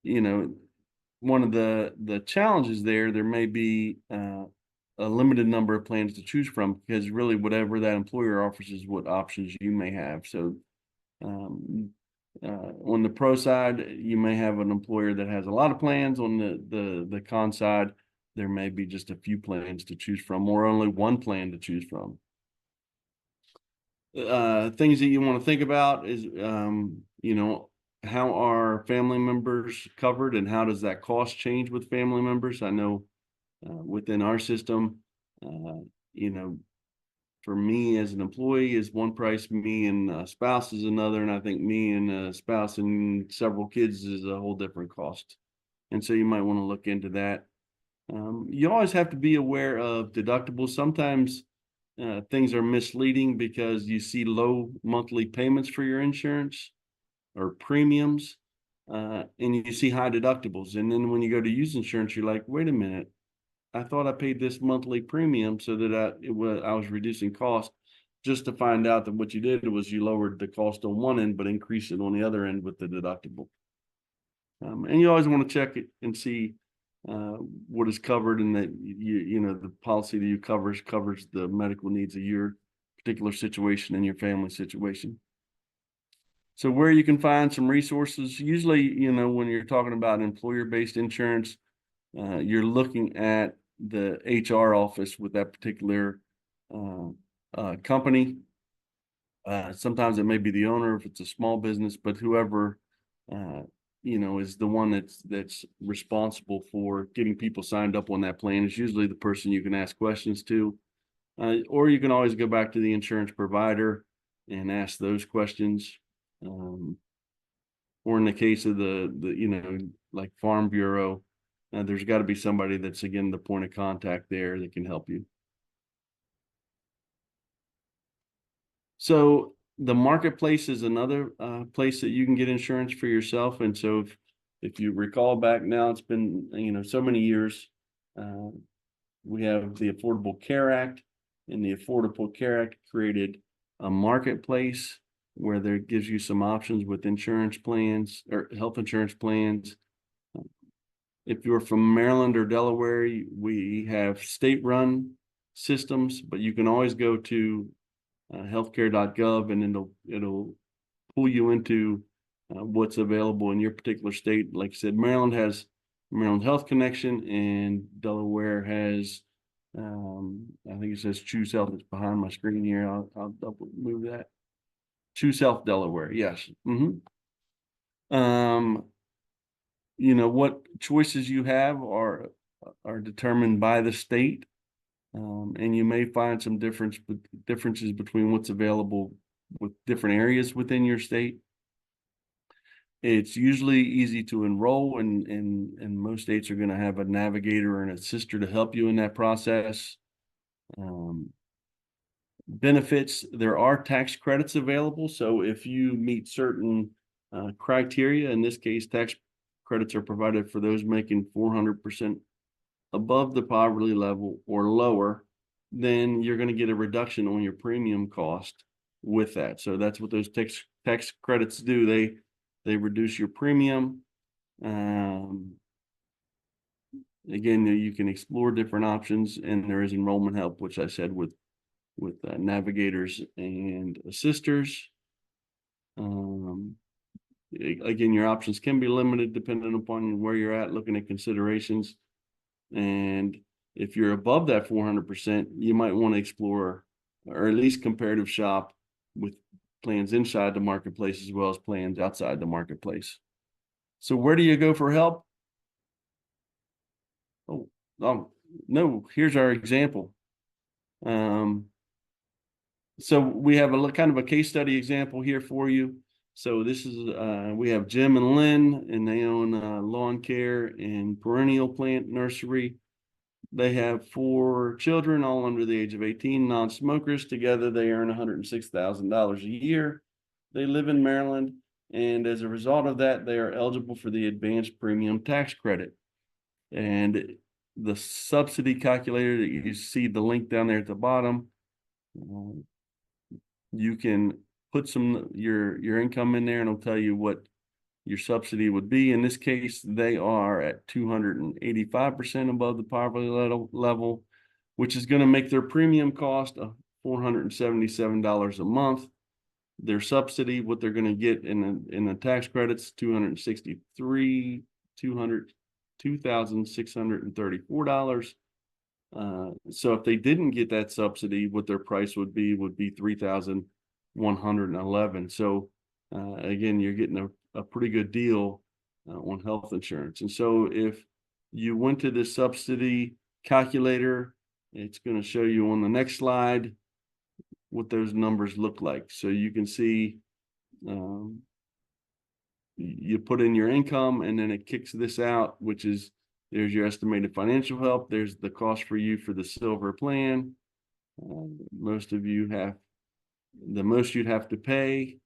you know, one of the challenges there may be a limited number of plans to choose from, because really whatever that employer offers is what options you may have. So um, on the pro side, you may have an employer that has a lot of plans. On the con side, there may be just a few plans to choose from, or only one plan to choose from. Things that you want to think about is, how are family members covered, and how does that cost change with family members? I know within our system, uh, you know, for me as an employee is one price, me and a spouse is another, and I think me and a spouse and several kids is a whole different cost. And so you might want to look into that. You always have to be aware of deductibles. Sometimes things are misleading because you see low monthly payments for your insurance or premiums, and you see high deductibles. And then when you go to use insurance, you're like, wait a minute, I thought I paid this monthly premium so that I was reducing cost, just to find out that what you did was you lowered the cost on one end, but increased it on the other end with the deductible. And you always want to check it and see uh, what is covered, and that the policy that you covers the medical needs of your particular situation and your family situation. So where you can find some resources, usually, when you're talking about employer-based insurance, you're looking at the HR office with that particular uh, company. Sometimes it may be the owner if it's a small business, but whoever uh, is the one that's responsible for getting people signed up on that plan is usually the person you can ask questions to. Or you can always go back to the insurance provider and ask those questions. Um, or in the case of like Farm Bureau, there's got to be somebody that's, again, the point of contact there that can help you. So the marketplace is another place that you can get insurance for yourself. And so if you recall back now, it's been, so many years. Uh, we have the Affordable Care Act, and the Affordable Care Act created a marketplace where there gives you some options with insurance plans or health insurance plans. If you're from Maryland or Delaware, we have state-run systems, but you can always go to healthcare.gov, and it'll pull you into what's available in your particular state. Like I said, Maryland has Maryland Health Connection, and Delaware has, I think it says Choose Health. It's behind my screen here. I'll double move that. Choose Health Delaware. Yes. Um, what choices you have are determined by the state. And you may find some differences between what's available with different areas within your state. It's usually easy to enroll, and most states are going to have a navigator or an assister to help you in that process. Benefits, there are tax credits available. So if you meet certain criteria, in this case, tax credits are provided for those making 400% above the poverty level or lower, then you're going to get a reduction on your premium cost with that. So that's what those tax credits do. They reduce your premium. Again, you can explore different options, and there is enrollment help, which I said with navigators and assisters. Again, your options can be limited depending upon where you're at, looking at considerations. And if you're above that 400%, you might want to explore, or at least comparative shop with plans inside the marketplace as well as plans outside the marketplace. So where do you go for help? Oh, no, here's our example. So we have a kind of a case study example here for you. So this is, we have Jim and Lynn, and they own lawn care and perennial plant nursery. They have 4 children, all under the age of 18, non-smokers. Together, they earn $106,000 a year. They live in Maryland, and as a result of that, they are eligible for the advanced premium tax credit. And the subsidy calculator that you see the link down there at the bottom, you can put your income in there, and it'll tell you what your subsidy would be. In this case, they are at 285% above the poverty level, which is going to make their premium cost of $477 a month. Their subsidy, what they're going to get in the tax credits, $2,634. So if they didn't get that subsidy, what their price would be $3,111. So again, you're getting a pretty good deal on health insurance. And so if you went to this subsidy calculator, it's going to show you on the next slide what those numbers look like. So you can see you put in your income and then it kicks this out, which is there's your estimated financial help. There's the cost for you for the silver plan. Most of you have, the most you'd have to pay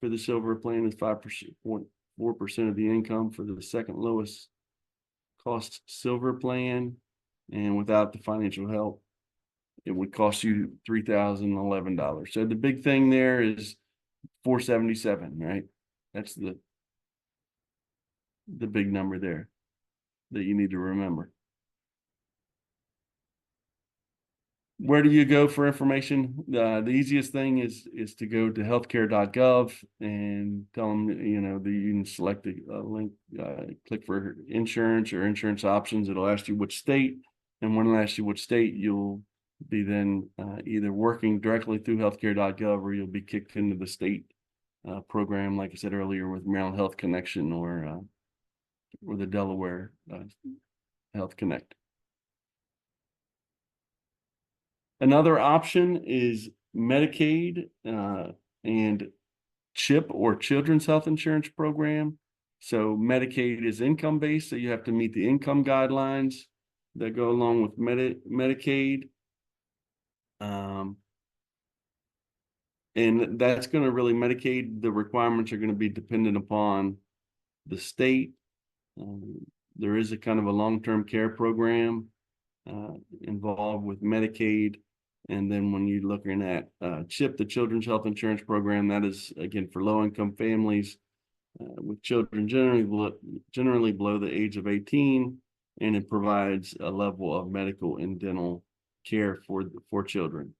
for the silver plan is 5.4% of the income for the second lowest cost silver plan. And without the financial help, it would cost you $3,011. So the big thing there is 477, right? That's the big number there that you need to remember. Where do you go for information? The easiest thing is to go to healthcare.gov and tell them, you know, that you can select a link, click for insurance or insurance options. It'll ask you which state, and when it asks you which state, you'll be then either working directly through healthcare.gov or you'll be kicked into the state program, like I said earlier, with Maryland Health Connection or the Delaware Health Connect. Another option is Medicaid and CHIP, or Children's Health Insurance Program. So Medicaid is income-based, so you have to meet the income guidelines that go along with Medicaid. And that's going to really, Medicaid, the requirements are going to be dependent upon the state. There is a kind of a long-term care program involved with Medicaid. And then when you're looking at CHIP, the Children's Health Insurance Program, that is, again, for low-income families with children generally below the age of 18, and it provides a level of medical and dental care for children.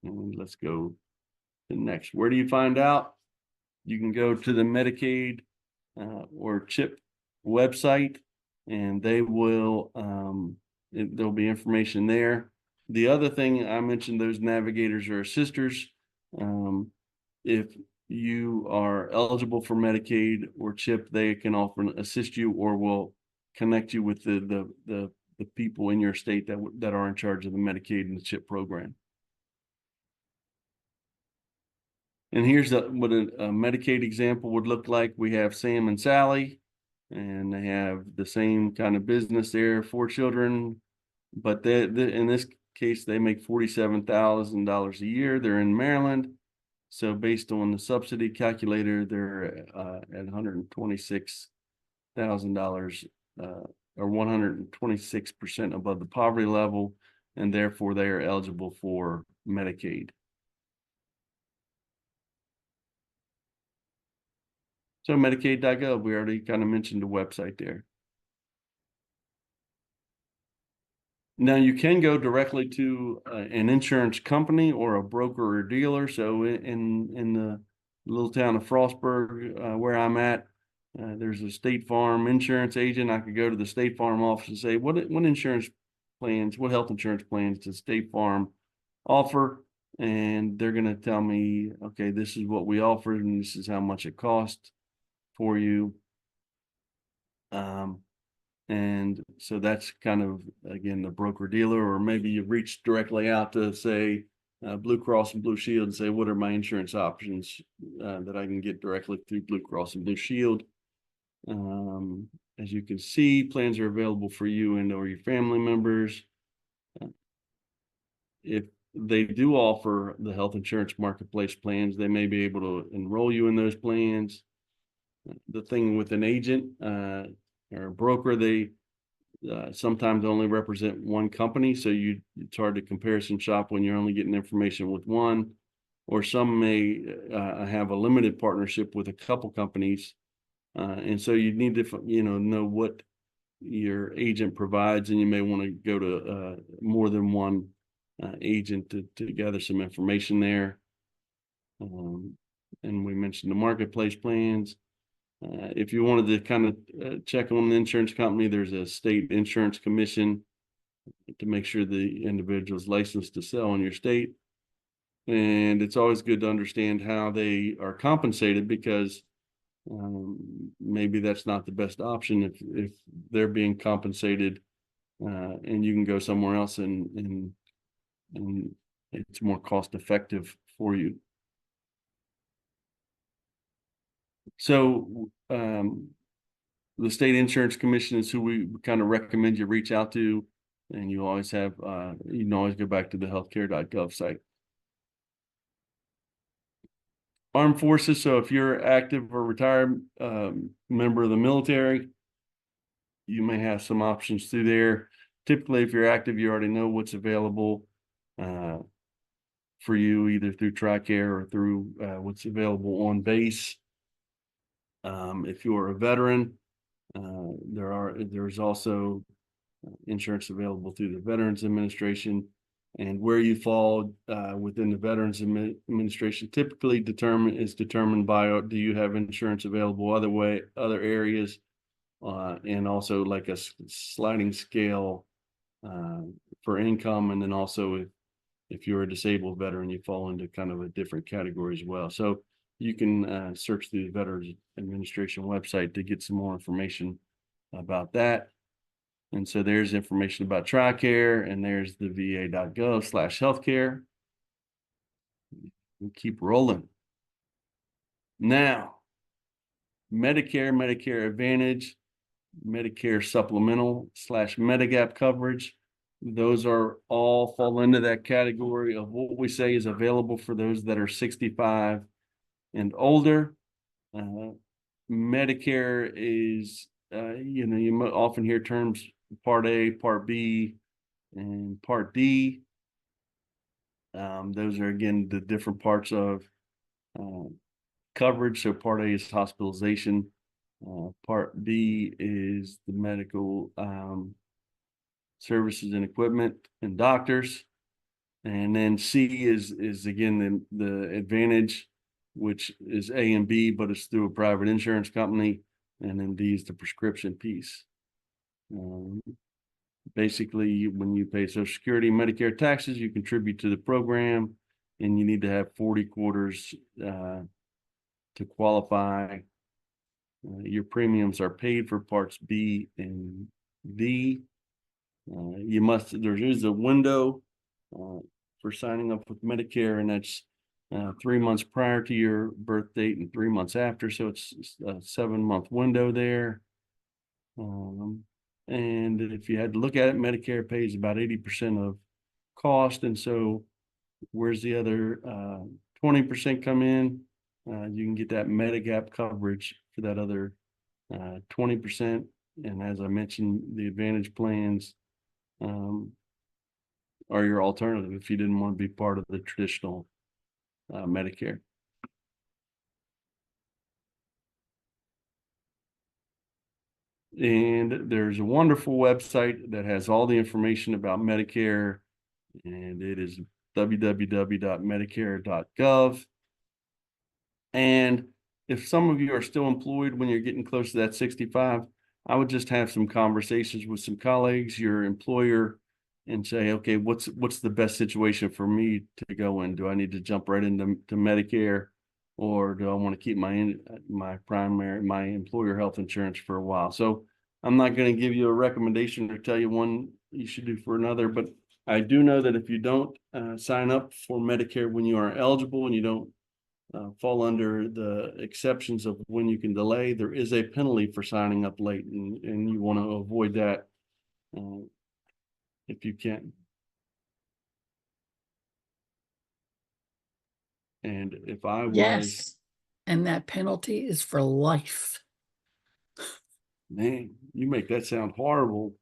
And let's go to next. Where do you find out? You can go to the Medicaid or CHIP website, and they will there'll be information there. The other thing I mentioned, those navigators or assisters. If you are eligible for Medicaid or CHIP, they can often assist you or will connect you with the people in your state that are in charge of the Medicaid and the CHIP program. And here's what a Medicaid example would look like. We have Sam and Sally, and they have the same kind of business there, 4 children, but in this case, they make $47,000 a year. They're in Maryland. So based on the subsidy calculator, they're at $126,000 or 126% above the poverty level, and therefore they are eligible for Medicaid. So Medicaid.gov, we already kind of mentioned the website there. Now you can go directly to an insurance company or a broker or dealer. So in the little town of Frostburg, where I'm at, there's a State Farm insurance agent. I could go to the State Farm office and say, what insurance plans, what health insurance plans does State Farm offer? And they're going to tell me, okay, this is what we offer and this is how much it costs for you. And so that's kind of, again, the broker dealer, or maybe you reach directly out to say Blue Cross and Blue Shield and say, what are my insurance options that I can get directly through Blue Cross and Blue Shield? As you can see, plans are available for you and or your family members. If they do offer the health insurance marketplace plans, they may be able to enroll you in those plans. The thing with an agent or a broker, they sometimes only represent one company, so it's hard to comparison shop when you're only getting information with one. or some may have a limited partnership with a couple companies. And so you need to, know what your agent provides, and you may want to go to more than one agent to gather some information there. And we mentioned the marketplace plans. If you wanted to kind of check on the insurance company, there's a state insurance commission to make sure the individual is licensed to sell in your state. And it's always good to understand how they are compensated, because maybe that's not the best option if they're being compensated, and you can go somewhere else and it's more cost effective for you. So the state insurance commission is who we kind of recommend you reach out to, and you always have you can always go back to the healthcare.gov site. Armed forces. So if you're active or retired member of the military, you may have some options through there. Typically, if you're active, you already know what's available for you, either through TRICARE or through what's available on base. If you're a veteran, there's also insurance available through the Veterans Administration, and where you fall within the Veterans Administration typically is determined by do you have insurance available other areas, and also like a sliding scale for income, and then also if you're a disabled veteran, you fall into kind of a different category as well. So you can search the Veterans Administration website to get some more information about that. And so there's information about TRICARE, and there's the va.gov/healthcare. We keep rolling. Now, Medicare, Medicare Advantage, Medicare Supplemental / Medigap coverage. Those are all fall into that category of what we say is available for those that are 65 and older. Medicare is, you often hear terms Part A, Part B, and Part D. Those are, again, the different parts of coverage. So Part A is hospitalization. Part B is the medical services and equipment and doctors. And then C is again the Advantage, which is A and B, but it's through a private insurance company. And then D is the prescription piece. Basically, when you pay Social Security, Medicare taxes, you contribute to the program, and you need to have 40 quarters to qualify. Your premiums are paid for parts B and D. There is a window for signing up with Medicare, and that's 3 months prior to your birth date and 3 months after. So it's a 7-month window there. And if you had to look at it, Medicare pays about 80% of cost. And so where's the other 20% come in? You can get that Medigap coverage for that other 20%. And as I mentioned, the Advantage plans are your alternative if you didn't want to be part of the traditional Medicare. And there's a wonderful website that has all the information about Medicare, and it is www.medicare.gov. And if some of you are still employed when you're getting close to that 65, I would just have some conversations with some colleagues, your employer, and say, okay, what's the best situation for me to go in? Do I need to jump right into Medicare, or do I want to keep my employer health insurance for a while? So I'm not going to give you a recommendation or tell you one you should do for another, but I do know that if you don't sign up for Medicare when you are eligible, and you don't fall under the exceptions of when you can delay, there is a penalty for signing up late, and you want to avoid that if you can. And if I was, yes, and that penalty is for life. Man, you make that sound horrible.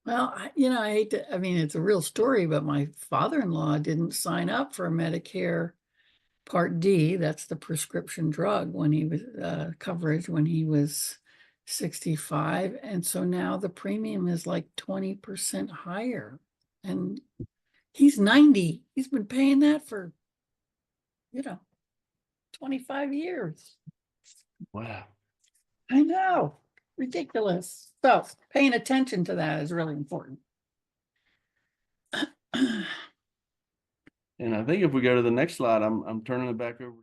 Well, I hate to, I mean, it's a real story, but my father-in-law didn't sign up for Medicare Part D. That's the prescription drug when he was, coverage when he was 65. And so now the premium is like 20% higher. And he's 90. He's been paying that for, 25 years. Wow. I know, ridiculous. So paying attention to that is really important. And I think if we go to the next slide, I'm turning it back over.